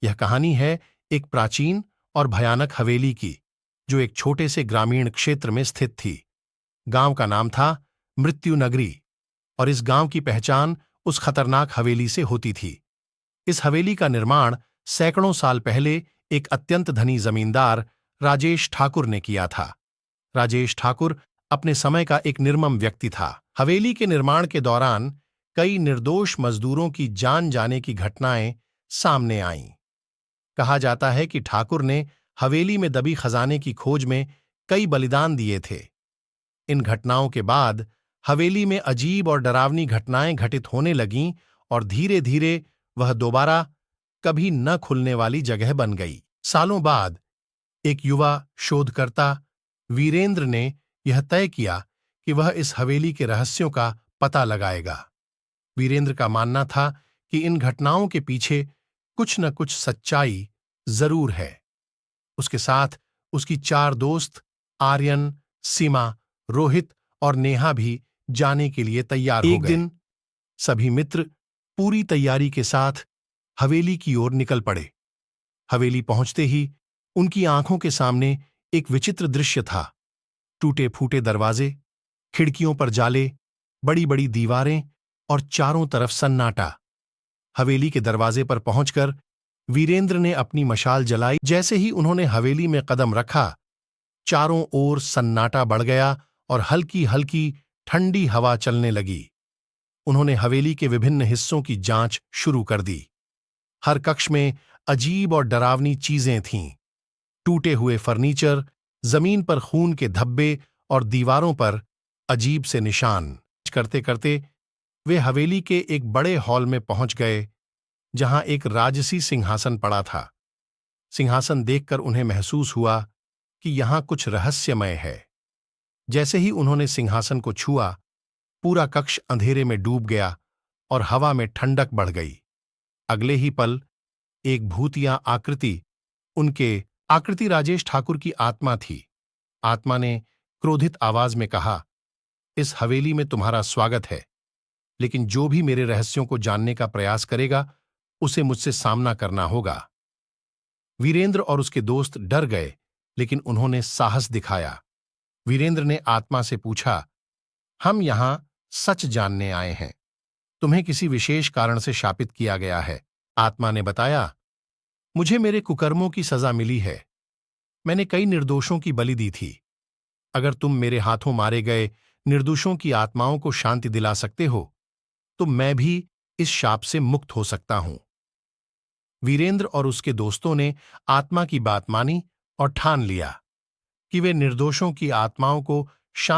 यह कहानी है एक प्राचीन और भयानक हवेली की, जो एक छोटे से ग्रामीण क्षेत्र में स्थित थी। गांव का नाम था मृत्यु नगरी, और इस गांव की पहचान उस खतरनाक हवेली से होती थी। इस हवेली का निर्माण सैकड़ों साल पहले एक अत्यंत धनी जमींदार राजेश ठाकुर ने किया था। राजेश ठाकुर अपने समय का एक निर्मम व्यक्ति था। हवेली के निर्माण के दौरान कई निर्दोष मजदूरों की जान जाने की घटनाएं सामने आईं। कहा जाता है कि ठाकुर ने हवेली में दबी खजाने की खोज में कई बलिदान दिए थे। इन घटनाओं के बाद हवेली में अजीब और डरावनी घटनाएं घटित होने लगीं और धीरे धीरे वह दोबारा कभी न खुलने वाली जगह बन गई। सालों बाद एक युवा शोधकर्ता वीरेंद्र ने यह तय किया कि वह इस हवेली के रहस्यों का पता लगाएगा। वीरेंद्र का मानना था कि इन घटनाओं के पीछे कुछ न कुछ सच्चाई जरूर है। उसके साथ उसकी 4 दोस्त आर्यन, सीमा, रोहित और नेहा भी जाने के लिए तैयार हो गए। एक दिन सभी मित्र पूरी तैयारी के साथ हवेली की ओर निकल पड़े। हवेली पहुंचते ही उनकी आंखों के सामने एक विचित्र दृश्य था। टूटे फूटे दरवाजे, खिड़कियों पर जाले, बड़ी बड़ी दीवारें और चारों तरफ सन्नाटा। हवेली के दरवाजे पर पहुंचकर वीरेंद्र ने अपनी मशाल जलाई। जैसे ही उन्होंने हवेली में कदम रखा, चारों ओर सन्नाटा बढ़ गया और हल्की हल्की ठंडी हवा चलने लगी। उन्होंने हवेली के विभिन्न हिस्सों की जांच शुरू कर दी। हर कक्ष में अजीब और डरावनी चीजें थीं। टूटे हुए फर्नीचर, जमीन पर खून के धब्बे और दीवारों पर अजीब से निशान। करते करते वे हवेली के एक बड़े हॉल में पहुंच गए, जहां एक राजसी सिंहासन पड़ा था। सिंहासन देखकर उन्हें महसूस हुआ कि यहां कुछ रहस्यमय है। जैसे ही उन्होंने सिंहासन को छुआ, पूरा कक्ष अंधेरे में डूब गया और हवा में ठंडक बढ़ गई। अगले ही पल एक भूतिया आकृति राजेश ठाकुर की आत्मा थी। आत्मा ने क्रोधित आवाज में कहा, इस हवेली में तुम्हारा स्वागत है, लेकिन जो भी मेरे रहस्यों को जानने का प्रयास करेगा, उसे मुझसे सामना करना होगा। वीरेंद्र और उसके दोस्त डर गए, लेकिन उन्होंने साहस दिखाया। वीरेंद्र ने आत्मा से पूछा, हम यहां सच जानने आए हैं। तुम्हें किसी विशेष कारण से शापित किया गया है। आत्मा ने बताया, मुझे मेरे कुकर्मों की सजा मिली है। मैंने कई निर्दोषों की बलि दी थी। अगर तुम मेरे हाथों मारे गए निर्दोषों की आत्माओं को शांति दिला सकते हो, तो मैं भी इस शाप से मुक्त हो सकता हूं। वीरेंद्र और उसके दोस्तों ने आत्मा की बात मानी और ठान लिया कि वे निर्दोषों की आत्माओं को शांति